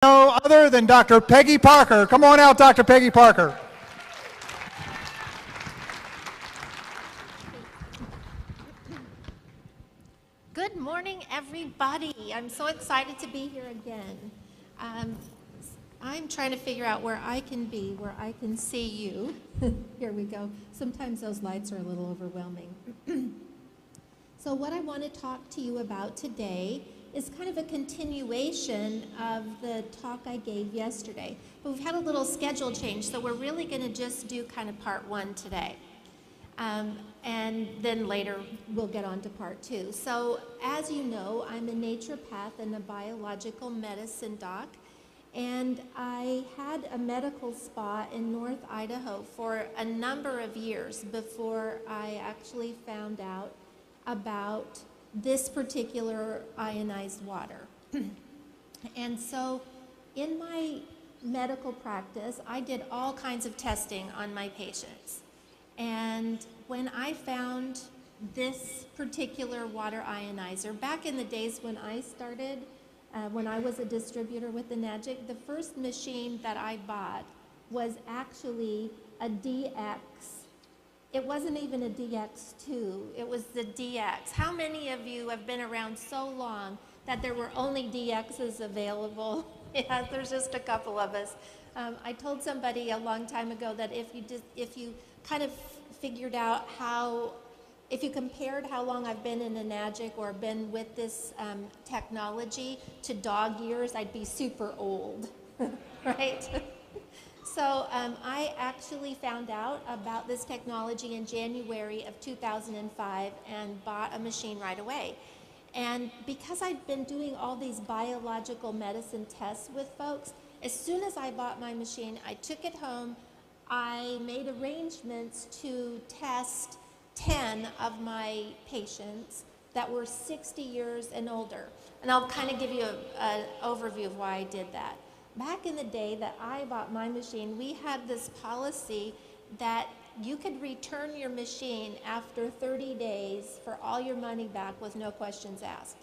No other than Dr. Peggy Parker. Come on out, Dr. Peggy Parker. Good morning, everybody. I'm so excited to be here again. I'm trying to figure out where I can be, where I can see you. Here we go. Sometimes those lights are a little overwhelming. So what I want to talk to you about today is kind of a continuation of the talk I gave yesterday. But we've had a little schedule change, so we're really going to just do kind of part one today. And then later we'll get on to part two. So as you know, I'm a naturopath and a biological medicine doc. And I had a medical spa in North Idaho for a number of years before I actually found out about this particular ionized water. And so in my medical practice, I did all kinds of testing on my patients. And when I found this particular water ionizer, back in the days when I started, when I was a distributor with the NAGIC, the first machine that I bought was actually a DX. It wasn't even a DX2, it was the DX. How many of you have been around so long that there were only DXs available? Yeah, there's just a couple of us. I told somebody a long time ago that if you kind of figured out if you compared how long I've been in a NAGIC or been with this technology to dog years, I'd be super old, right? So I actually found out about this technology in January of 2005 and bought a machine right away. And because I'd been doing all these biological medicine tests with folks, as soon as I bought my machine, I took it home. I made arrangements to test 10 of my patients that were 60 years and older. And I'll kind of give you an overview of why I did that. Back in the day that I bought my machine, we had this policy that you could return your machine after 30 days for all your money back with no questions asked.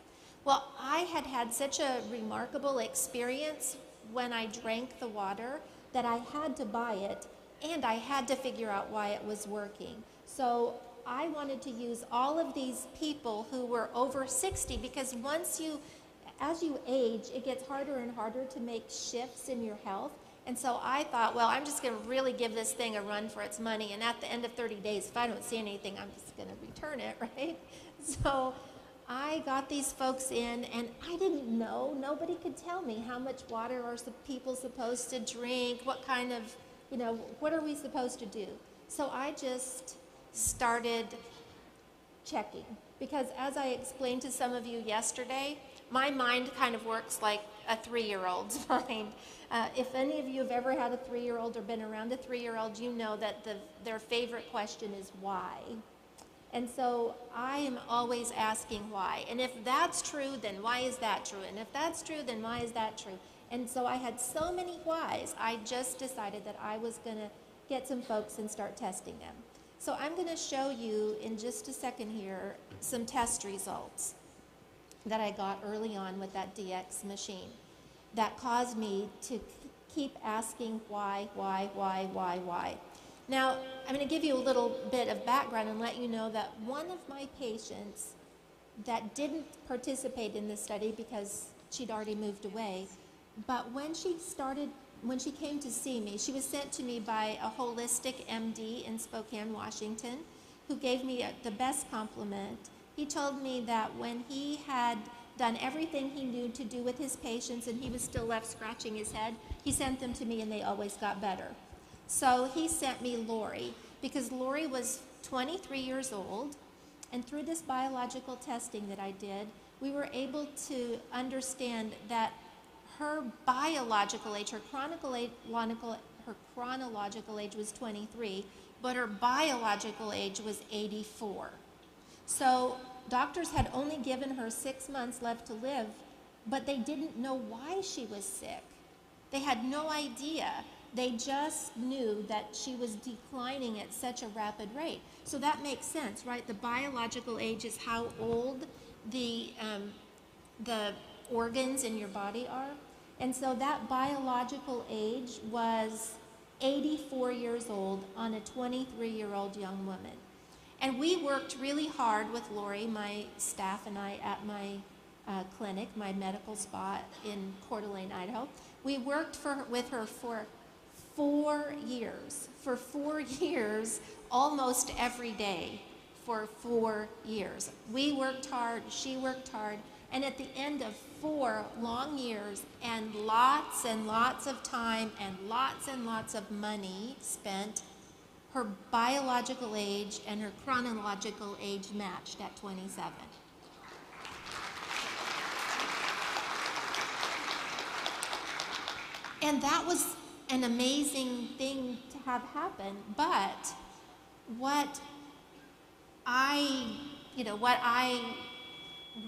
Well, I had had such a remarkable experience when I drank the water that I had to buy it, and I had to figure out why it was working. So I wanted to use all of these people who were over 60, because as you age, it gets harder and harder to make shifts in your health. And so I thought, well, I'm just going to really give this thing a run for its money. And at the end of 30 days, if I don't see anything, I'm just going to return it, right? So I got these folks in, and I didn't know. Nobody could tell me how much water are people supposed to drink, what kind of, what are we supposed to do? So I just started checking. Because as I explained to some of you yesterday, my mind kind of works like a 3-year-old's mind. If any of you have ever had a 3-year-old or been around a 3-year-old, you know that their favorite question is why. And so I am always asking why. And if that's true, then why is that true? And if that's true, then why is that true? And so I had so many whys, I just decided that I was going to get some folks and start testing them. So I'm going to show you in just a second here some test results that I got early on with that DX machine that caused me to keep asking why. Now, I'm going to give you a little bit of background and let you know that one of my patients that didn't participate in this study because she'd already moved away, but when she came to see me, she was sent to me by a holistic MD in Spokane, Washington, who gave me the best compliment. He told me that when he had done everything he knew to do with his patients and he was still left scratching his head, he sent them to me and they always got better. So he sent me Lori, because Lori was 23 years old, and through this biological testing that I did, we were able to understand that her biological age, her chronological age was 23, but her biological age was 84. So doctors had only given her 6 months left to live, but they didn't know why she was sick. They had no idea. They just knew that she was declining at such a rapid rate. So that makes sense, right? The biological age is how old the organs in your body are. And so that biological age was 84 years old on a 23-year-old young woman. And we worked really hard with Lori, my staff, and I at my clinic, my medical spa in Coeur d'Alene, Idaho. We worked with her for 4 years. For 4 years, almost every day, for 4 years. We worked hard, she worked hard, and at the end of 4 long years and lots of time and lots of money spent, her biological age and her chronological age matched at 27. And that was an amazing thing to have happen, but what I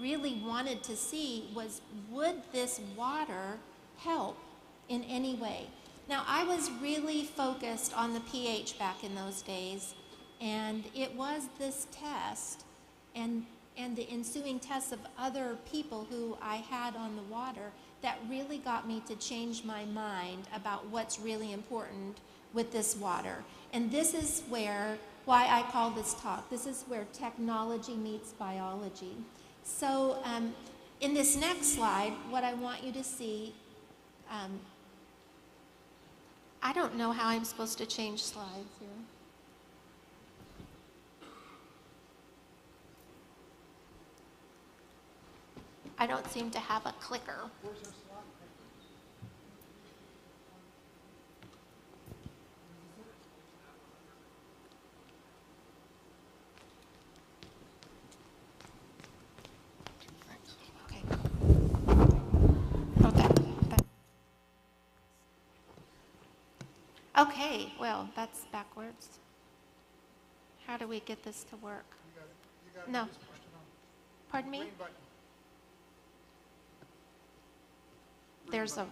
really wanted to see was, would this water help in any way? Now, I was really focused on the pH back in those days, and it was this test and the ensuing tests of other people who I had on the water that really got me to change my mind about what's really important with this water. And this is why I call this talk, this is where technology meets biology. So in this next slide, what I want you to see, I don't know how I'm supposed to change slides here. I don't seem to have a clicker. Okay, well, that's backwards. How do we get this to work? You got No. just push it on. Pardon me? Green button. There's a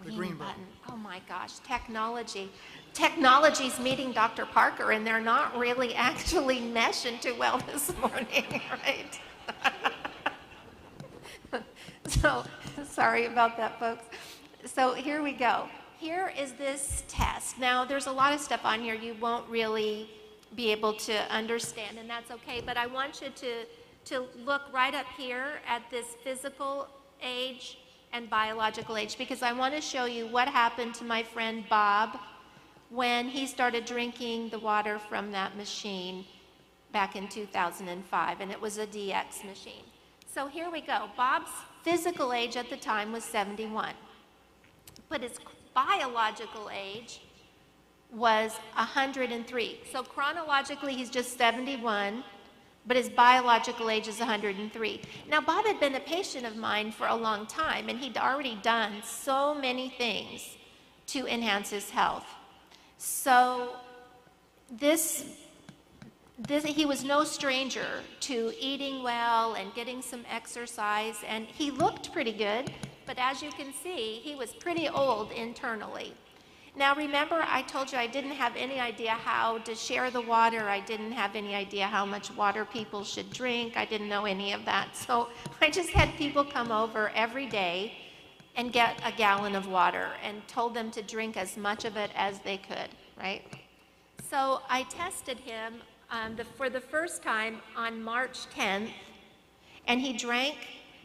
green, green button. Oh my gosh, technology. Technology's meeting Dr. Parker, and they're not really actually meshing too well this morning, right? So, sorry about that, folks. So here we go. Here is this test. Now, there's a lot of stuff on here you won't really be able to understand, and that's okay, but I want you to look right up here at this physical age and biological age, because I want to show you what happened to my friend Bob when he started drinking the water from that machine back in 2005, and it was a DX machine. So here we go. Bob's physical age at the time was 71, but his biological age was 103. So chronologically, he's just 71, but his biological age is 103. Now, Bob had been a patient of mine for a long time, and he'd already done so many things to enhance his health. So he was no stranger to eating well and getting some exercise, and he looked pretty good, but as you can see, he was pretty old internally. Now remember, I told you I didn't have any idea how to share the water. I didn't have any idea how much water people should drink. I didn't know any of that. So I just had people come over every day and get a gallon of water and told them to drink as much of it as they could, right? So I tested him for the first time on March 10th, and he drank.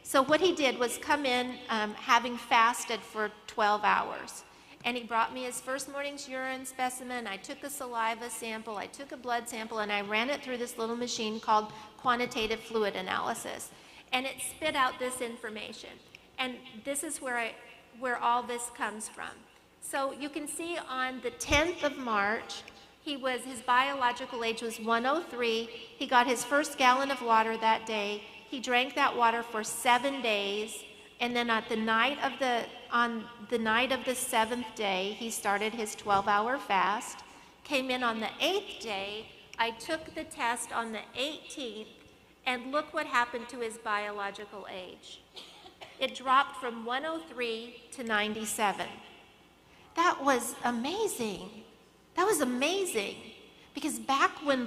So what he did was come in having fasted for 12 hours. And he brought me his first morning's urine specimen. I took a saliva sample, I took a blood sample, and I ran it through this little machine called quantitative fluid analysis. And it spit out this information. And this is where all this comes from. So you can see on the 10th of March, his biological age was 103. He got his first gallon of water that day. He drank that water for 7 days. And then on the night of the 7th day, he started his 12-hour fast, came in on the 8th day. I took the test on the 18th, and look what happened to his biological age. It dropped from 103 to 97. That was amazing. That was amazing. Because back when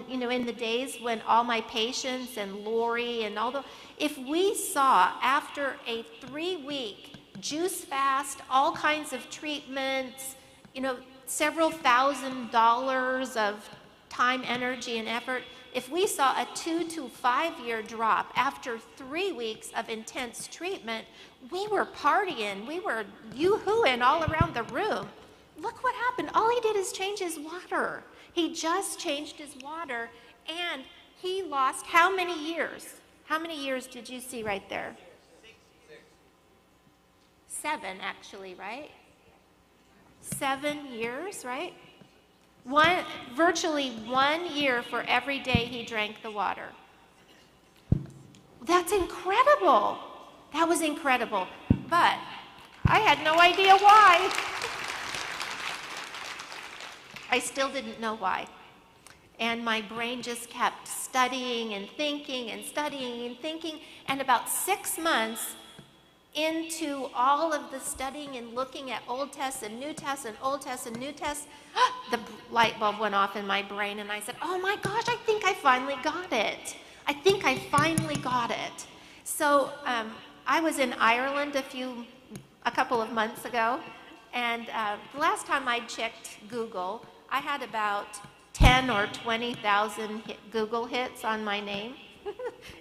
in the days when all my patients and Lori and if we saw after a 3-week juice fast, all kinds of treatments, you know, several $1,000s of time, energy, and effort. If we saw a 2 to 5 year drop after 3 weeks of intense treatment, we were partying, we were yoo-hooing all around the room. Look what happened. All he did is change his water. He just changed his water, and he lost how many years? How many years did you see right there? 7, actually, right? 7 years, right? Virtually 1 year for every day he drank the water. That's incredible. That was incredible. But I had no idea why. I still didn't know why. And my brain just kept studying and thinking and studying and thinking. And about 6 months into all of the studying and looking at Old Tests and New Tests and Old Tests and New Tests, the light bulb went off in my brain, and I said, oh my gosh, I think I finally got it. I think I finally got it. So I was in Ireland a couple of months ago, and the last time I checked Google, I had about 10 or 20,000 Google hits on my name.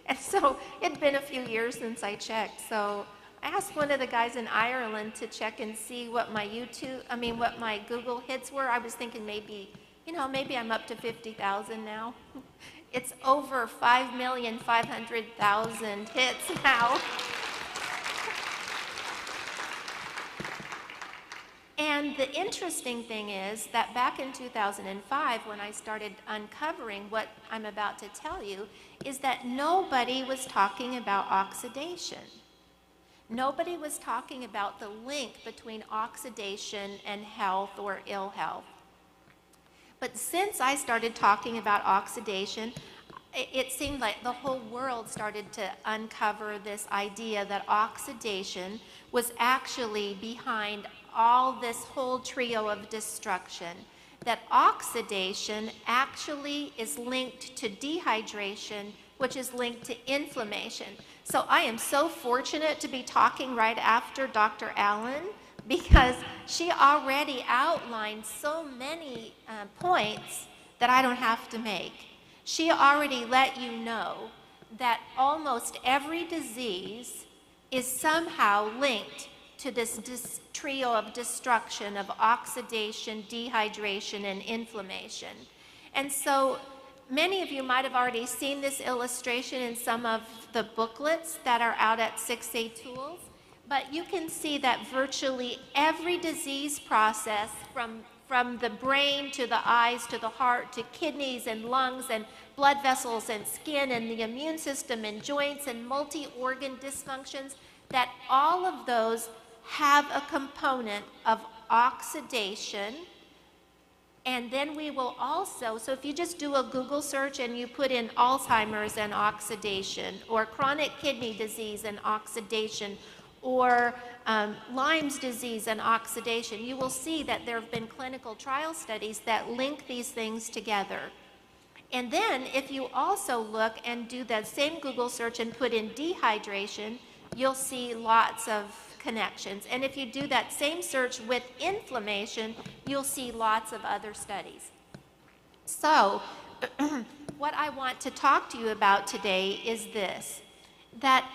And so it'd been a few years since I checked. So I asked one of the guys in Ireland to check and see what my what my Google hits were. I was thinking maybe I'm up to 50,000 now. It's over 5,500,000 hits now. And the interesting thing is that back in 2005, when I started uncovering what I'm about to tell you, is that nobody was talking about oxidation. Nobody was talking about the link between oxidation and health or ill health. But since I started talking about oxidation, it seemed like the whole world started to uncover this idea that oxidation was actually behind all this whole trio of destruction. That oxidation actually is linked to dehydration, which is linked to inflammation. So I am so fortunate to be talking right after Dr. Allen, because she already outlined so many points that I don't have to make. She already let you know that almost every disease is somehow linked to this trio of destruction of oxidation, dehydration, and inflammation. And so many of you might have already seen this illustration in some of the booklets that are out at 6A Tools, but you can see that virtually every disease process from the brain to the eyes to the heart to kidneys and lungs and blood vessels and skin and the immune system and joints and multi-organ dysfunctions, that all of those have a component of oxidation. And then we will also, so if you just do a Google search and you put in Alzheimer's and oxidation, or chronic kidney disease and oxidation, or Lyme's disease and oxidation, you will see that there have been clinical trial studies that link these things together. And then if you also look and do that same Google search and put in dehydration, you'll see lots of connections. And if you do that same search with inflammation, you'll see lots of other studies. So what I want to talk to you about today is this, that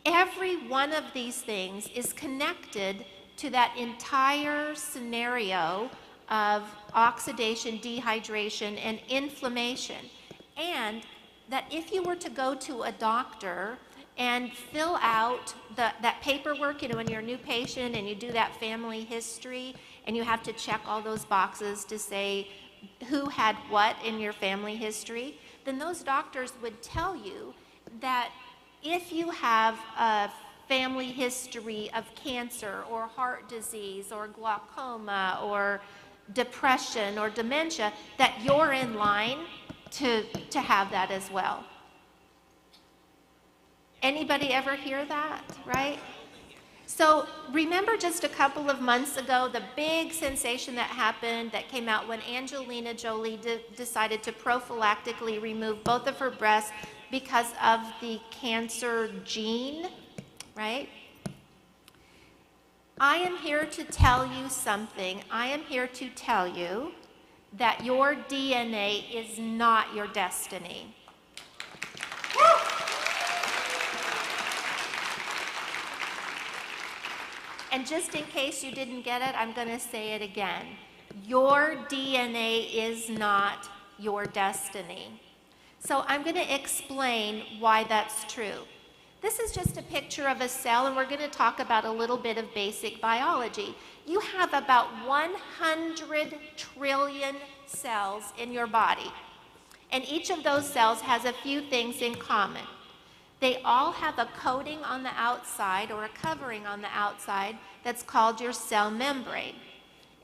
every one of these things is connected to that entire scenario of oxidation, dehydration, and inflammation. And that if you were to go to a doctor and fill out that paperwork, when you're a new patient and you do that family history and you have to check all those boxes to say who had what in your family history, then those doctors would tell you that if you have a family history of cancer or heart disease or glaucoma or depression or dementia, that you're in line to have that as well. Anybody ever hear that, right? So remember just a couple of months ago, the big sensation that happened that came out when Angelina Jolie decided to prophylactically remove both of her breasts because of the cancer gene. right? I am here to tell you something. I am here to tell you that your DNA is not your destiny. And just in case you didn't get it, I'm going to say it again. Your DNA is not your destiny. So I'm going to explain why that's true. This is just a picture of a cell, and we're going to talk about a little bit of basic biology. You have about 100 trillion cells in your body, and each of those cells has a few things in common. They all have a coating on the outside or a covering on the outside that's called your cell membrane.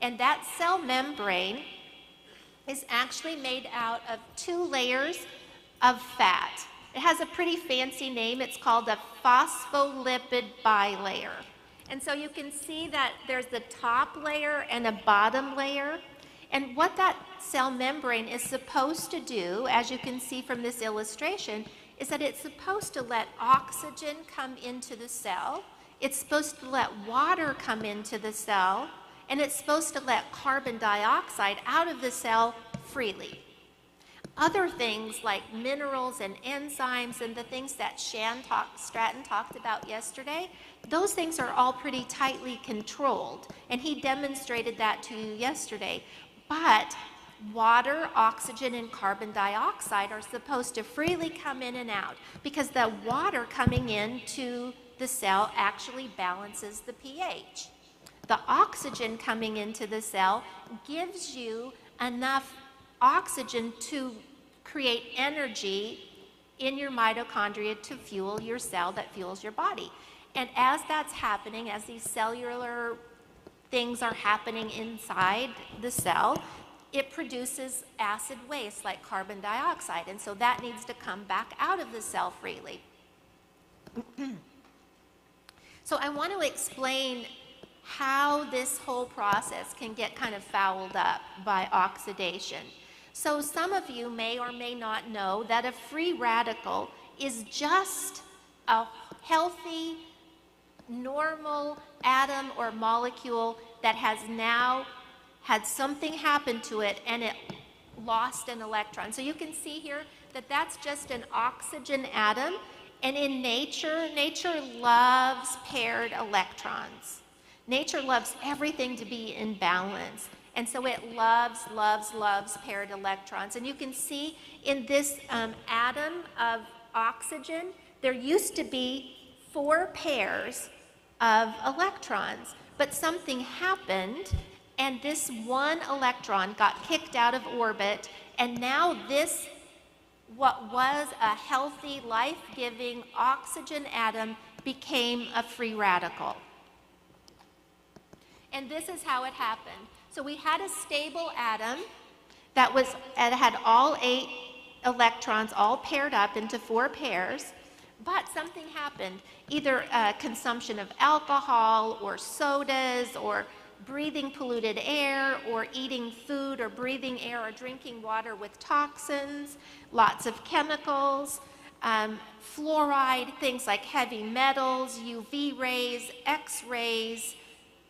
And that cell membrane is actually made out of 2 layers of fat. It has a pretty fancy name. It's called a phospholipid bilayer. And so you can see that there's the top layer and a bottom layer. And what that cell membrane is supposed to do, as you can see from this illustration, is that it's supposed to let oxygen come into the cell, it's supposed to let water come into the cell, and it's supposed to let carbon dioxide out of the cell freely. Other things like minerals and enzymes and the things that Stratton talked about yesterday, those things are all pretty tightly controlled, and he demonstrated that to you yesterday. But water, oxygen, and carbon dioxide are supposed to freely come in and out because the water coming into the cell actually balances the pH. The oxygen coming into the cell gives you enough oxygen to create energy in your mitochondria to fuel your cell that fuels your body. And as that's happening, as these cellular things are happening inside the cell, it produces acid waste like carbon dioxide, and so that needs to come back out of the cell freely. So I want to explain how this whole process can get kind of fouled up by oxidation. So some of you may or may not know that a free radical is just a healthy, normal atom or molecule that has now had something happen to it and it lost an electron. So you can see here that that's just an oxygen atom, and in nature loves paired electrons. Nature loves everything to be in balance, and so it loves paired electrons. And you can see in this atom of oxygen, there used to be 4 pairs of electrons, but something happened and this one electron got kicked out of orbit, and now this, what was a healthy, life-giving oxygen atom, became a free radical. And this is how it happened. So we had a stable atom that had all 8 electrons all paired up into 4 pairs, but something happened. Either consumption of alcohol or sodas or breathing polluted air or eating food or breathing air or drinking water with toxins, lots of chemicals, fluoride, things like heavy metals, UV rays, X-rays,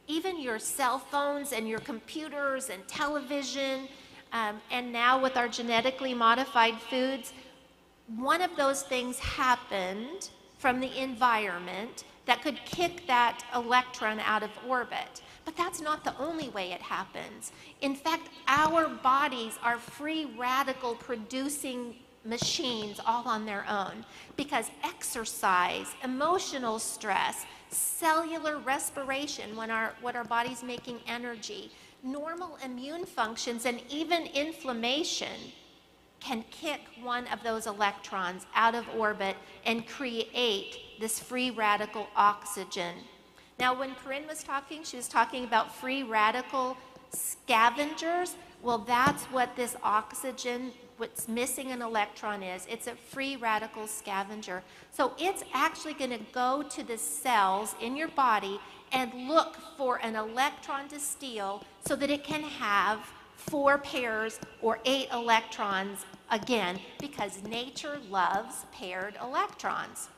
even your cell phones and your computers and television, and now with our genetically modified foods, one of those things happened from the environment that could kick that electron out of orbit. But that's not the only way it happens. In fact, our bodies are free radical producing machines all on their own, because exercise, emotional stress, cellular respiration, when what our body's making energy, normal immune functions, and even inflammation can kick one of those electrons out of orbit and create this free radical oxygen. Now, when Corinne was talking, she was talking about free radical scavengers. Well, that's what this oxygen, what's missing an electron is. It's a free radical scavenger. So it's actually going to go to the cells in your body and look for an electron to steal so that it can have 4 pairs or 8 electrons again, because nature loves paired electrons.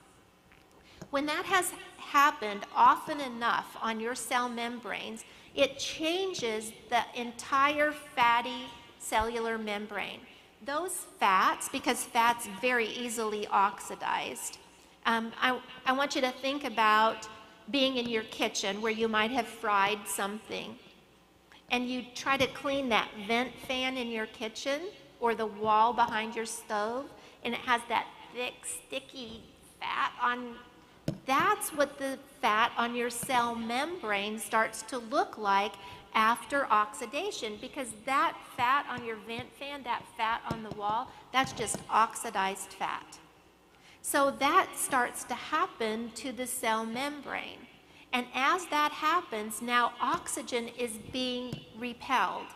When that has happened often enough on your cell membranes, it changes the entire fatty cellular membrane. Those fats, because fat's very easily oxidized, I want you to think about being in your kitchen where you might have fried something, and you try to clean that vent fan in your kitchen or the wall behind your stove, and it has that thick, sticky fat on. That's what the fat on your cell membrane starts to look like after oxidation, because that fat on your vent fan, that fat on the wall, that's just oxidized fat. So that starts to happen to the cell membrane. And as that happens, now oxygen is being repelled.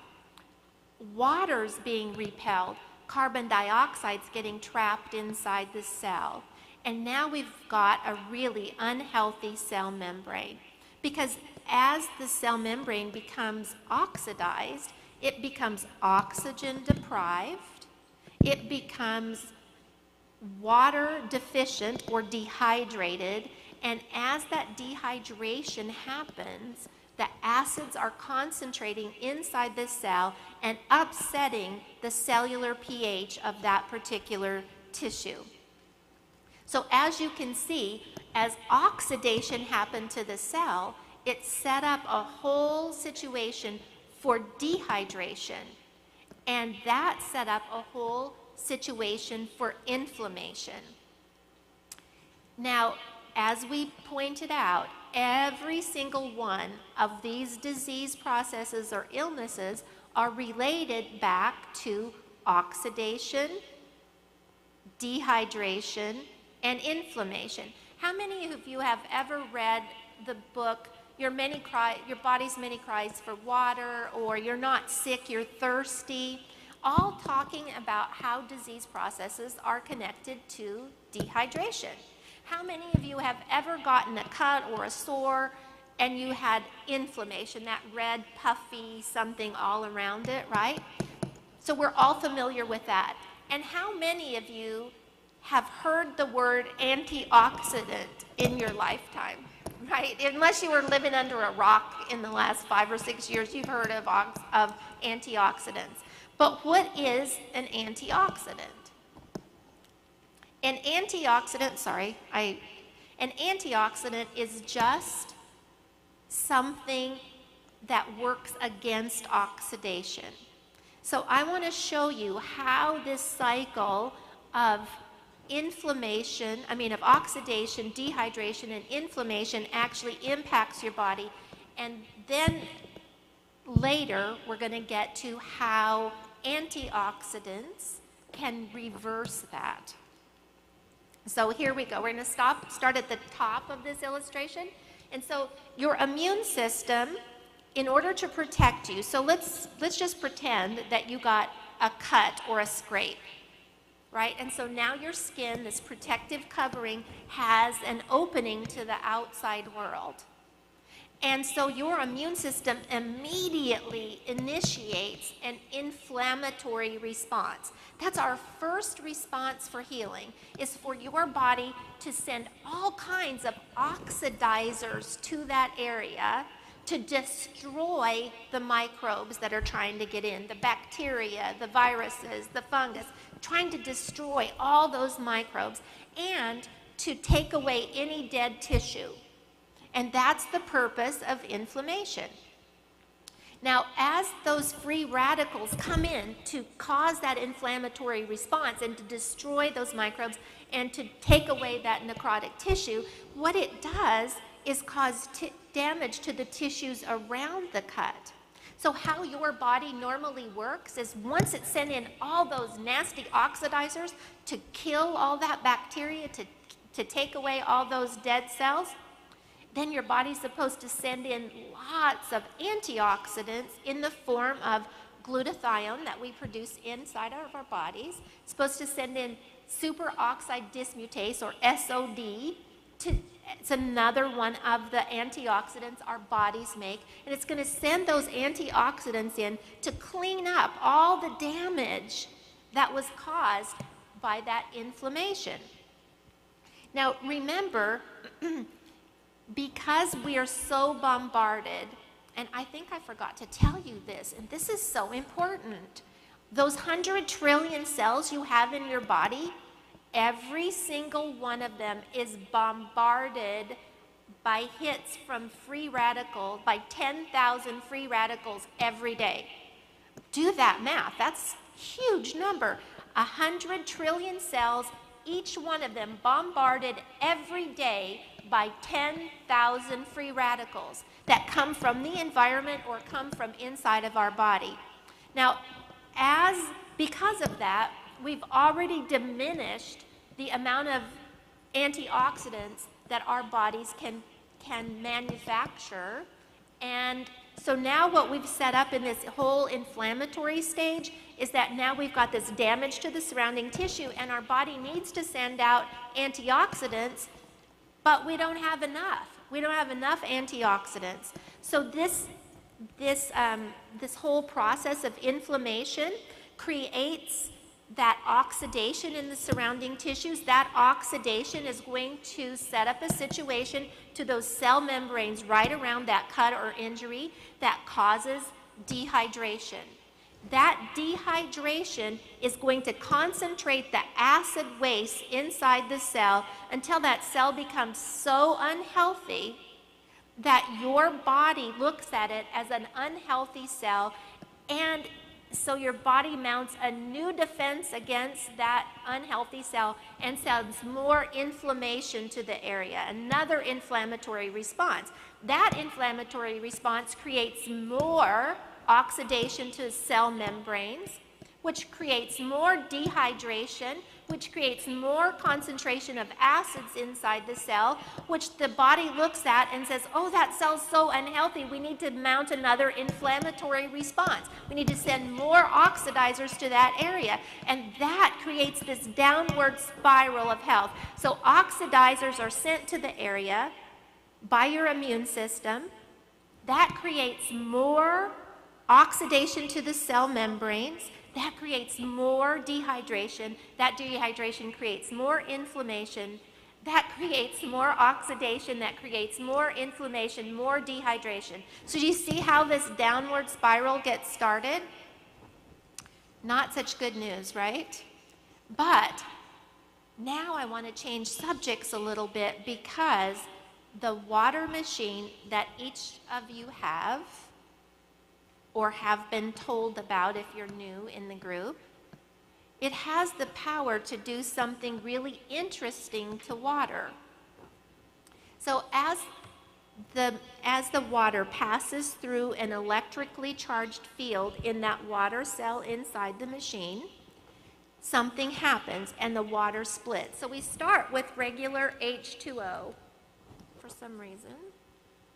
Water's being repelled. Carbon dioxide's getting trapped inside the cell. And now we've got a really unhealthy cell membrane. Because as the cell membrane becomes oxidized, it becomes oxygen deprived, it becomes water deficient or dehydrated, and as that dehydration happens, the acids are concentrating inside the cell and upsetting the cellular pH of that particular tissue. So as you can see, as oxidation happened to the cell, it set up a whole situation for dehydration, and that set up a whole situation for inflammation. Now, as we pointed out, every single one of these disease processes or illnesses are related back to oxidation, dehydration, and inflammation. How many of you have ever read the book Your Body's Many Cries for Water, or You're Not Sick, You're Thirsty? All talking about how disease processes are connected to dehydration. How many of you have ever gotten a cut or a sore and you had inflammation, that red, puffy something all around it, right? So we're all familiar with that. And how many of you have heard the word antioxidant in your lifetime, right? Unless you were living under a rock in the last 5 or 6 years, you've heard of antioxidants. But what is an antioxidant? An antioxidant is just something that works against oxidation. So I want to show you how this cycle of oxidation, dehydration, and inflammation actually impacts your body. And then later, we're going to get to how antioxidants can reverse that. So here we go. We're going to start at the top of this illustration. And so your immune system, in order to protect you, so let's just pretend that you got a cut or a scrape, right? And so now your skin, this protective covering, has an opening to the outside world. And so your immune system immediately initiates an inflammatory response. That's our first response for healing, is for your body to send all kinds of oxidizers to that area to destroy the microbes that are trying to get in, the bacteria, the viruses, the fungus, trying to destroy all those microbes and to take away any dead tissue. And that's the purpose of inflammation. Now, as those free radicals come in to cause that inflammatory response and to destroy those microbes and to take away that necrotic tissue, what it does is cause damage to the tissues around the cut. So how your body normally works is once it sent in all those nasty oxidizers to kill all that bacteria, to take away all those dead cells, then your body's supposed to send in lots of antioxidants in the form of glutathione that we produce inside of our bodies. It's supposed to send in superoxide dismutase, or SOD. It's another one of the antioxidants our bodies make, and it's going to send those antioxidants in to clean up all the damage that was caused by that inflammation. Now, remember, because we are so bombarded, and I think I forgot to tell you this, and this is so important. Those 100 trillion cells you have in your body, every single one of them is bombarded by hits from free radicals, by 10,000 free radicals every day. Do that math. That's a huge number. 100 trillion cells, each one of them bombarded every day by 10,000 free radicals that come from the environment or come from inside of our body. Now, because of that, we've already diminished the amount of antioxidants that our bodies can manufacture. And so now what we've set up in this whole inflammatory stage is that now we've got this damage to the surrounding tissue, and our body needs to send out antioxidants, but we don't have enough. We don't have enough antioxidants. So this whole process of inflammation creates that oxidation in the surrounding tissues. That oxidation is going to set up a situation to those cell membranes right around that cut or injury that causes dehydration. That dehydration is going to concentrate the acid waste inside the cell until that cell becomes so unhealthy that your body looks at it as an unhealthy cell, and so your body mounts a new defense against that unhealthy cell and sends more inflammation to the area, another inflammatory response. That inflammatory response creates more oxidation to cell membranes, which creates more dehydration, which creates more concentration of acids inside the cell, which the body looks at and says, oh, that cell's so unhealthy, we need to mount another inflammatory response. We need to send more oxidizers to that area. And that creates this downward spiral of health. So oxidizers are sent to the area by your immune system. That creates more oxidation to the cell membranes. That creates more dehydration. That dehydration creates more inflammation. That creates more oxidation. That creates more inflammation, more dehydration. So do you see how this downward spiral gets started? Not such good news, right? But now I want to change subjects a little bit, because the water machine that each of you have, or have been told about if you're new in the group, it has the power to do something really interesting to water. So as the water passes through an electrically charged field in that water cell inside the machine, something happens and the water splits. So we start with regular H2O. For some reason,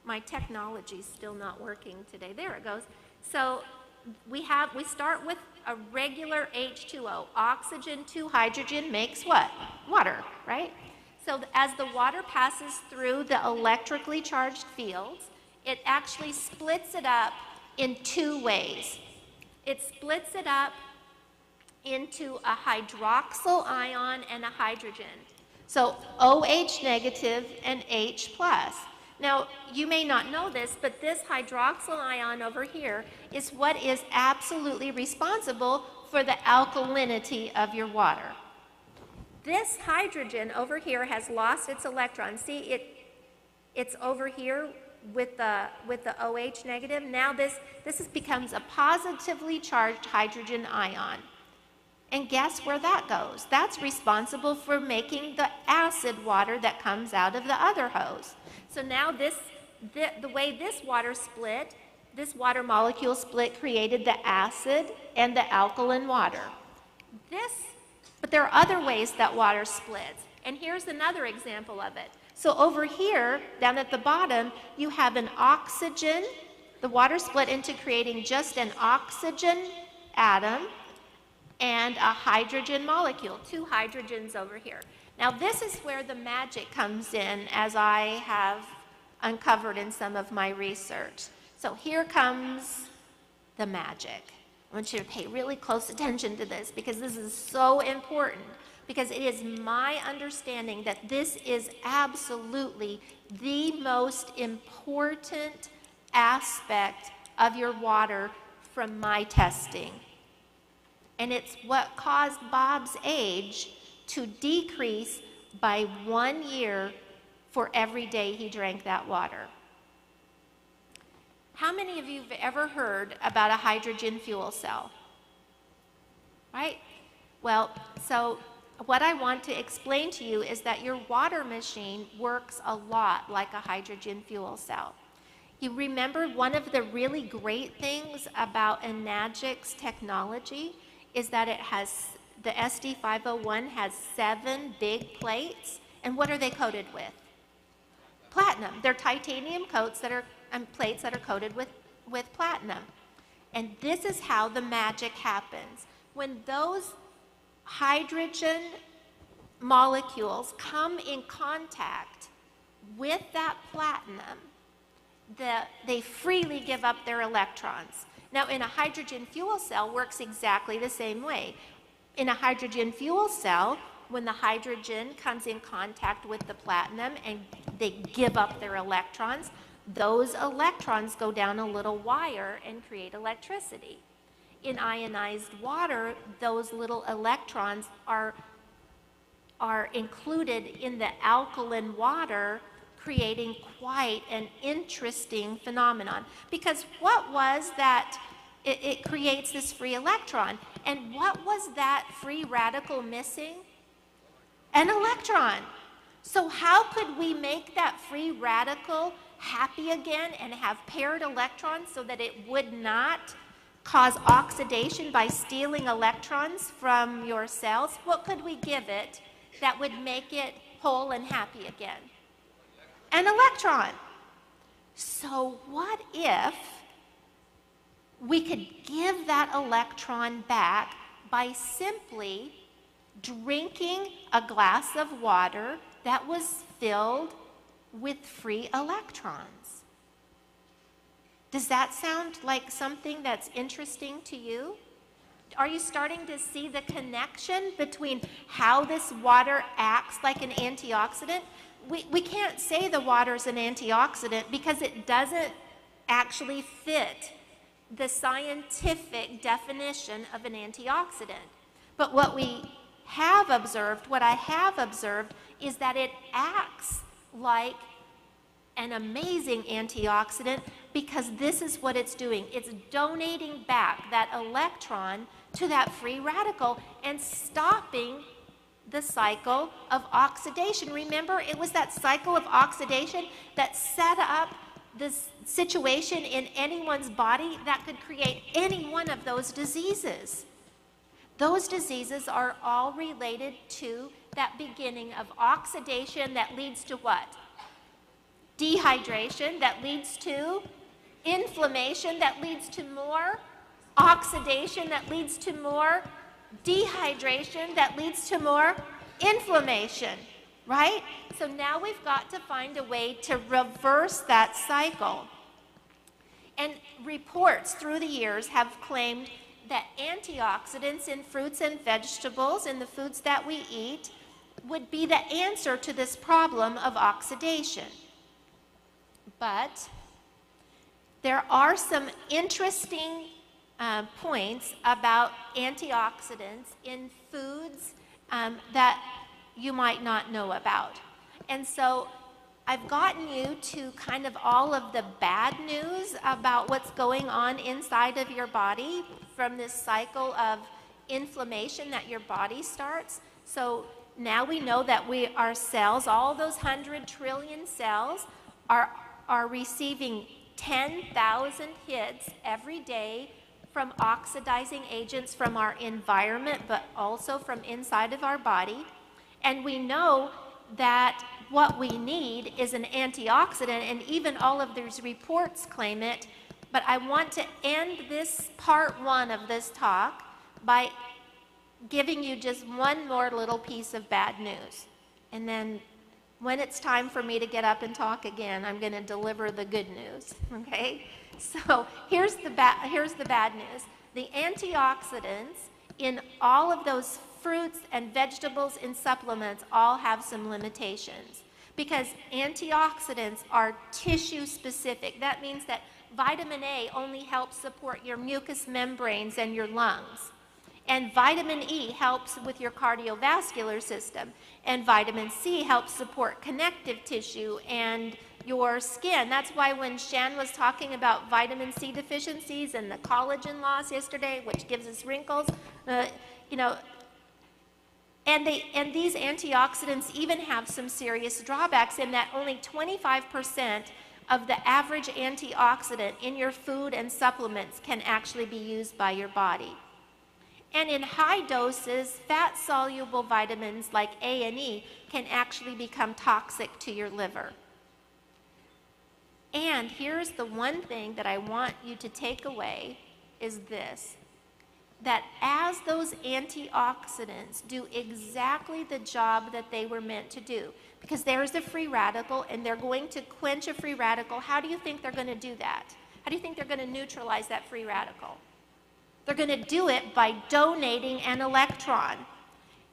my technology's still not working today. There it goes. So we start with a regular H2O. Oxygen to hydrogen makes what? Water, right? So as the water passes through the electrically charged fields, it actually splits it up in two ways. It splits it up into a hydroxyl ion and a hydrogen. So OH negative and H plus. Now, you may not know this, but this hydroxyl ion over here is what is absolutely responsible for the alkalinity of your water. This hydrogen over here has lost its electron. See, it's over here with the OH negative. Now this becomes a positively charged hydrogen ion. And guess where that goes? That's responsible for making the acid water that comes out of the other hose. So now the way this water molecule split created the acid and the alkaline water. But there are other ways that water splits. And here's another example of it. So over here, down at the bottom, you have an oxygen. The water split into creating just an oxygen atom and a hydrogen molecule, two hydrogens over here. Now this is where the magic comes in, as I have uncovered in some of my research. So here comes the magic. I want you to pay really close attention to this, because this is so important. because it is my understanding that this is absolutely the most important aspect of your water from my testing. And it's what caused Bob's age to decrease by 1 year for every day he drank that water. How many of you have ever heard about a hydrogen fuel cell? Right? Well, so what I want to explain to you is that your water machine works a lot like a hydrogen fuel cell. You remember one of the really great things about Enagic's technology is that it has, the SD501 has 7 big plates, and what are they coated with? Platinum. They're titanium coats that are, plates that are coated with platinum. And this is how the magic happens. When those hydrogen molecules come in contact with that platinum, they freely give up their electrons. Now, in a hydrogen fuel cell works exactly the same way. In a hydrogen fuel cell, when the hydrogen comes in contact with the platinum and they give up their electrons, those electrons go down a little wire and create electricity. In ionized water, those little electrons are included in the alkaline water, creating quite an interesting phenomenon. Because what was that? It creates this free electron. And what was that free radical missing? An electron. So how could we make that free radical happy again and have paired electrons so that it would not cause oxidation by stealing electrons from your cells? What could we give it that would make it whole and happy again? An electron. So what if we could give that electron back by simply drinking a glass of water that was filled with free electrons? Does that sound like something that's interesting to you? Are you starting to see the connection between how this water acts like an antioxidant? We can't say the water is an antioxidant because it doesn't actually fit the scientific definition of an antioxidant. But what I have observed is that it acts like an amazing antioxidant because this is what it's doing. It's donating back that electron to that free radical and stopping the cycle of oxidation. Remember, it was that cycle of oxidation that set up this situation in anyone's body that could create any one of those diseases. Those diseases are all related to that beginning of oxidation that leads to what? Dehydration that leads to inflammation that leads to more oxidation that leads to more dehydration that leads to more inflammation, right? So now we've got to find a way to reverse that cycle. And reports through the years have claimed that antioxidants in fruits and vegetables, in the foods that we eat, would be the answer to this problem of oxidation. But there are some interesting points about antioxidants in foods that you might not know about. And so I've gotten you to kind of all of the bad news about what's going on inside of your body from this cycle of inflammation that your body starts. So now we know that our cells, all those 100 trillion cells, are receiving 10,000 hits every day from oxidizing agents from our environment, but also from inside of our body. And we know that what we need is an antioxidant, and even all of these reports claim it. But I want to end this part one of this talk by giving you just one more little piece of bad news. And then when it's time for me to get up and talk again, I'm going to deliver the good news, okay? So here's the bad news. The antioxidants in all of those fruits and vegetables and supplements all have some limitations because antioxidants are tissue specific. That means that vitamin A only helps support your mucous membranes and your lungs. And vitamin E helps with your cardiovascular system. And vitamin C helps support connective tissue and your skin. That's why when Shan was talking about vitamin C deficiencies and the collagen loss yesterday, which gives us wrinkles, you know, and these antioxidants even have some serious drawbacks in that only 25% of the average antioxidant in your food and supplements can actually be used by your body. And in high doses, fat-soluble vitamins like A and E can actually become toxic to your liver. And here's the one thing that I want you to take away is this, that as those antioxidants do exactly the job that they were meant to do, because there's a free radical and they're going to quench a free radical, how do you think they're going to do that? How do you think they're going to neutralize that free radical? They're going to do it by donating an electron.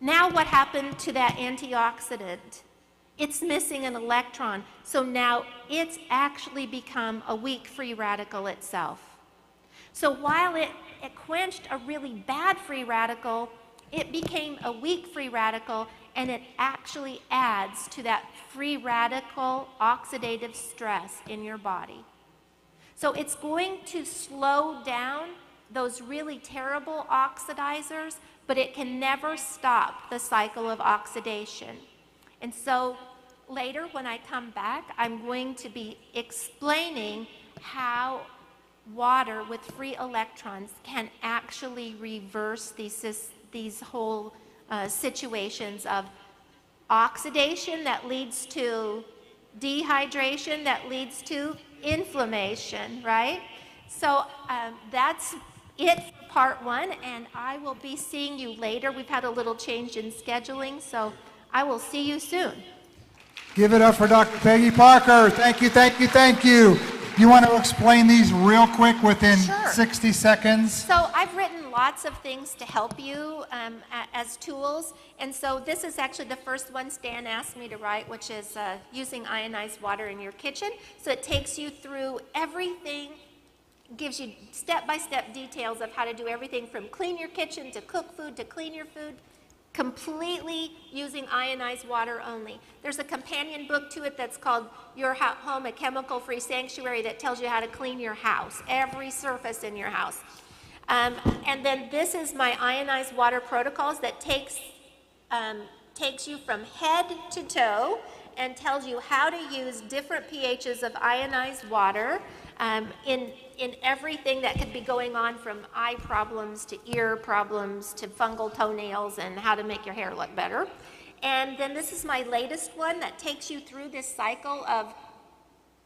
Now what happened to that antioxidant? It's missing an electron, so now it's actually become a weak free radical itself. So while it quenched a really bad free radical, it became a weak free radical, and it actually adds to that free radical oxidative stress in your body. So it's going to slow down those really terrible oxidizers, but it can never stop the cycle of oxidation. And so later when I come back, I'm going to be explaining how water with free electrons can actually reverse these whole situations of oxidation that leads to dehydration, that leads to inflammation, right? So that's it for part one, and I will be seeing you later. We've had a little change in scheduling, so I will see you soon. Give it up for Dr. Peggy Parker. Thank you, thank you, thank you. You want to explain these real quick within 60 seconds? So I've written lots of things to help you as tools, and so this is actually the first one Stan asked me to write, which is using ionized water in your kitchen. So it takes you through everything, gives you step-by-step details of how to do everything from clean your kitchen to cook food to clean your food, completely using ionized water only. There's a companion book to it that's called Your Home, a Chemical-Free Sanctuary, that tells you how to clean your house, every surface in your house. And then this is my ionized water protocols that takes you from head to toe and tells you how to use different pHs of ionized water in everything that could be going on, from eye problems to ear problems to fungal toenails and how to make your hair look better. And then this is my latest one that takes you through this cycle of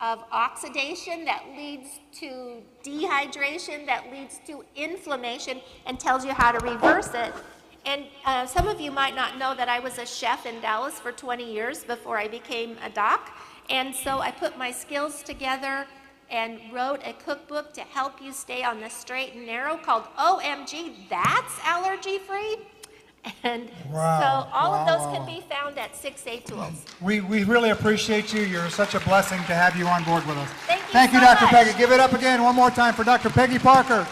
oxidation that leads to dehydration, that leads to inflammation, and tells you how to reverse it. And some of you might not know that I was a chef in Dallas for 20 years before I became a doc. And so I put my skills together and wrote a cookbook to help you stay on the straight and narrow called OMG, That's Allergy Free? And so all of those can be found at 6A Tools. We really appreciate you. You're such a blessing to have you on board with us. Thank you Dr. much. Peggy. Give it up again one more time for Dr. Peggy Parker.